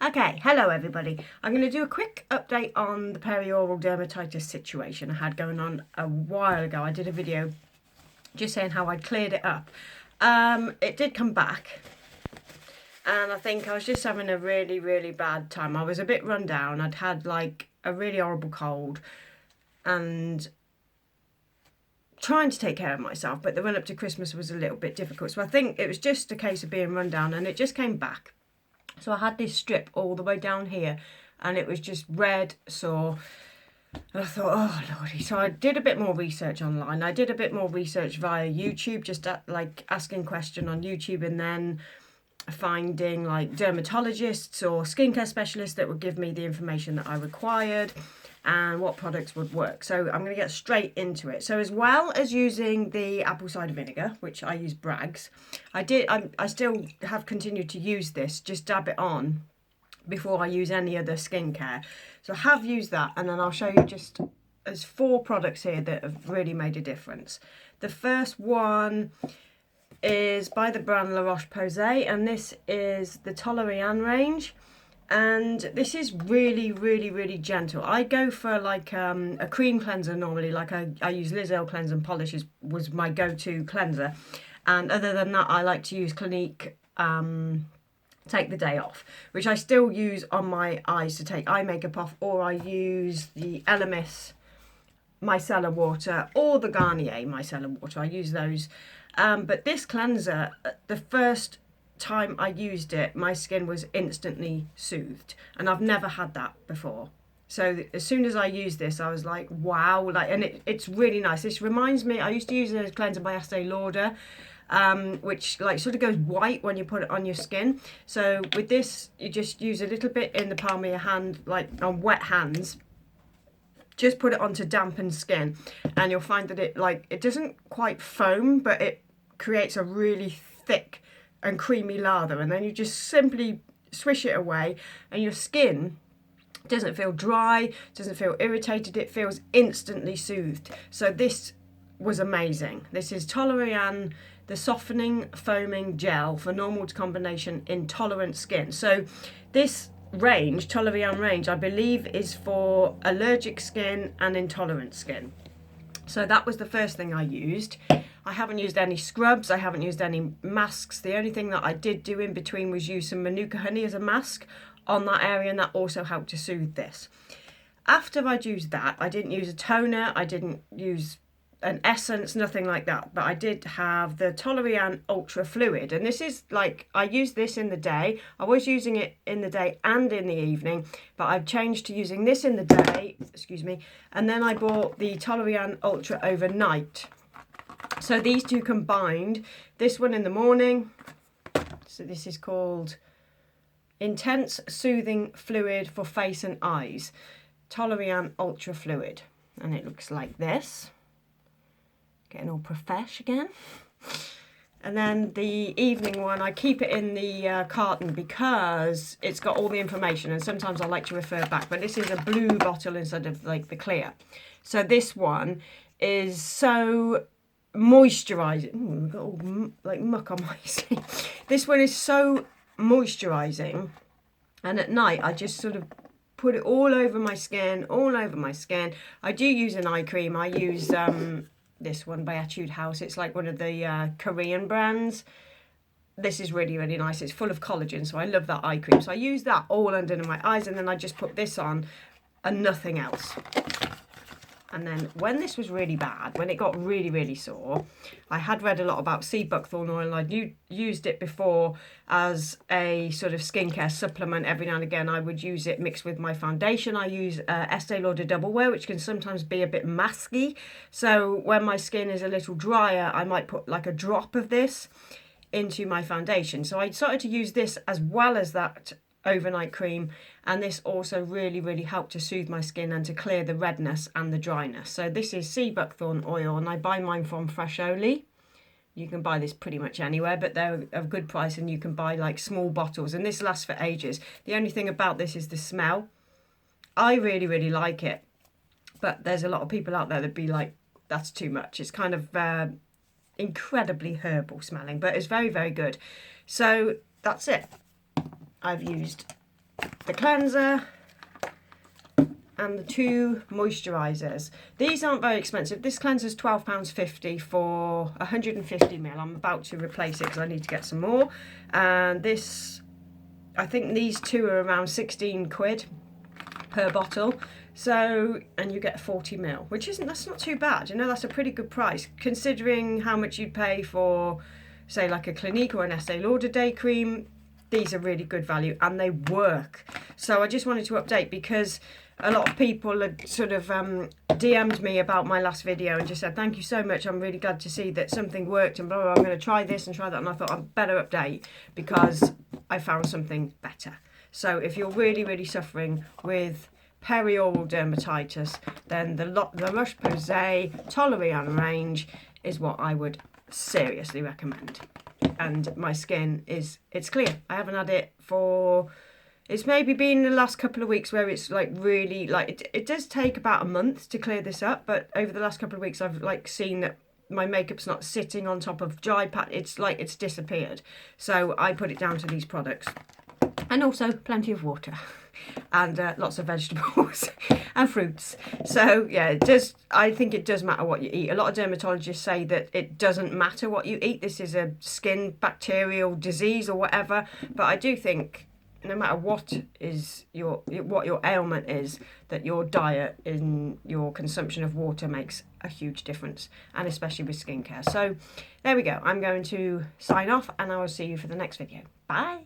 Okay, hello everybody. I'm going to do a quick update on the perioral dermatitis situation I had going on a while ago. I did a video just saying how I'd cleared it up. It did come back, and I think I was just having a really bad time. I was a bit run down. I'd had like a really horrible cold and trying to take care of myself, but the run up to Christmas was a little bit difficult. So I think it was just a case of being run down, and it just came back. So I had this strip all the way down here, and it was just red, sore. And I thought, oh lordy. So I did a bit more research online. I did a bit more research via YouTube, just like asking question on YouTube, and then finding like dermatologists or skincare specialists that would give me the information that I required and what products would work. So I'm going to get straight into it. So as well as using the apple cider vinegar, which I use Bragg's, I still have continued to use this, just dab it on before I use any other skincare. So I have used that, and then I'll show you just, there's 4 products here that have really made a difference. The first one is by the brand Roche Posay, and this is the Toleriane range. And this is really gentle. I go for like a cream cleanser normally, like I use Liz Earle Cleanse and Polish was my go-to cleanser. And other than that, I like to use Clinique Take the Day Off, which I still use on my eyes to take eye makeup off, or I use the Elemis micellar water or the Garnier micellar water. I use those. But this cleanser, the first time I used it, my skin was instantly soothed, and I've never had that before. So as soon as I used this, I was like, wow, like, and it's really nice. This reminds me, I used to use a cleanser by Estee Lauder, which like sort of goes white when you put it on your skin. So with this, you just use a little bit in the palm of your hand, like on wet hands. Just put it onto dampened skin, and you'll find that it doesn't quite foam, but it creates a really thick and creamy lather, and then you just simply swish it away, and your skin doesn't feel dry, doesn't feel irritated, it feels instantly soothed. So this was amazing. This is Toleriane, the softening foaming gel for normal to combination intolerant skin. So this range, Toleriane range, I believe is for allergic skin and intolerant skin. So that was the first thing I used. I haven't used any scrubs, I haven't used any masks. The only thing that I did do in between was use some Manuka Honey as a mask on that area, and that also helped to soothe this. After I'd used that, I didn't use a toner, I didn't use an essence, nothing like that, but I did have the Toleriane Ultra Fluid, and this is like, I use this in the day. I was using it in the day and in the evening, but I've changed to using this in the day, excuse me, and then I bought the Toleriane Ultra overnight. So these two combined, this one in the morning, so this is called Intense Soothing Fluid for Face and Eyes, Toleriane Ultra Fluid, and it looks like this. Getting all profesh again. And then the evening one, I keep it in the carton because it's got all the information, and sometimes I like to refer back, but this is a blue bottle instead of like the clear. So this one is so moisturizing. Ooh, I've got all like muck on my skin. This one is so moisturizing, and at night I just sort of put it all over my skin, I do use an eye cream. I use this one by Etude House. It's like one of the Korean brands. This is really nice. It's full of collagen, so I love that eye cream. So I use that all under my eyes, and then I just put this on and nothing else. And then when this was really bad, when it got really sore, I had read a lot about Seabuckthorn Oil. I'd used it before as a sort of skincare supplement. Every now and again I would use it mixed with my foundation. I use Estee Lauder Double Wear, which can sometimes be a bit masky. So when my skin is a little drier, I might put like a drop of this into my foundation. So I started to use this as well as that overnight cream, and this also really helped to soothe my skin and to clear the redness and the dryness. So this is Seabuckthorn Oil, and I buy mine from Freshly. You can buy this pretty much anywhere, but they're a good price, and you can buy like small bottles, and this lasts for ages. The only thing about this is the smell. I really like it, but there's a lot of people out there that be like, that's too much. It's kind of incredibly herbal smelling, but it's very good. So that's it. I've used the cleanser and the 2 moisturisers. These aren't very expensive. This cleanser is £12.50 for 150ml. I'm about to replace it because I need to get some more. And this, I think these 2 are around 16 quid per bottle. So, and you get 40ml, which that's not too bad. You know, that's a pretty good price considering how much you'd pay for, say, like a Clinique or an Estee Lauder day cream. These are really good value and they work. So I just wanted to update because a lot of people had sort of DM'd me about my last video and just said, thank you so much, I'm really glad to see that something worked and blah, blah, blah. I'm going to try this and try that. And I thought I'd better update because I found something better. So if you're really, really suffering with perioral dermatitis, then the Roche Posay Toleriane range is what I would seriously recommend. And my skin it's clear. I haven't had it for, it's maybe been the last couple of weeks where it's like really like it does take about a month to clear this up, but over the last couple of weeks I've like seen that my makeup's not sitting on top of dry pat. It's like it's disappeared. So I put it down to these products, and also plenty of water and lots of vegetables and fruits. So yeah, I think it does matter what you eat. A lot of dermatologists say that it doesn't matter what you eat. This is a skin bacterial disease or whatever, but I do think no matter what your ailment is, that your diet and your consumption of water makes a huge difference, and especially with skincare. So there we go. I'm going to sign off and I will see you for the next video. Bye.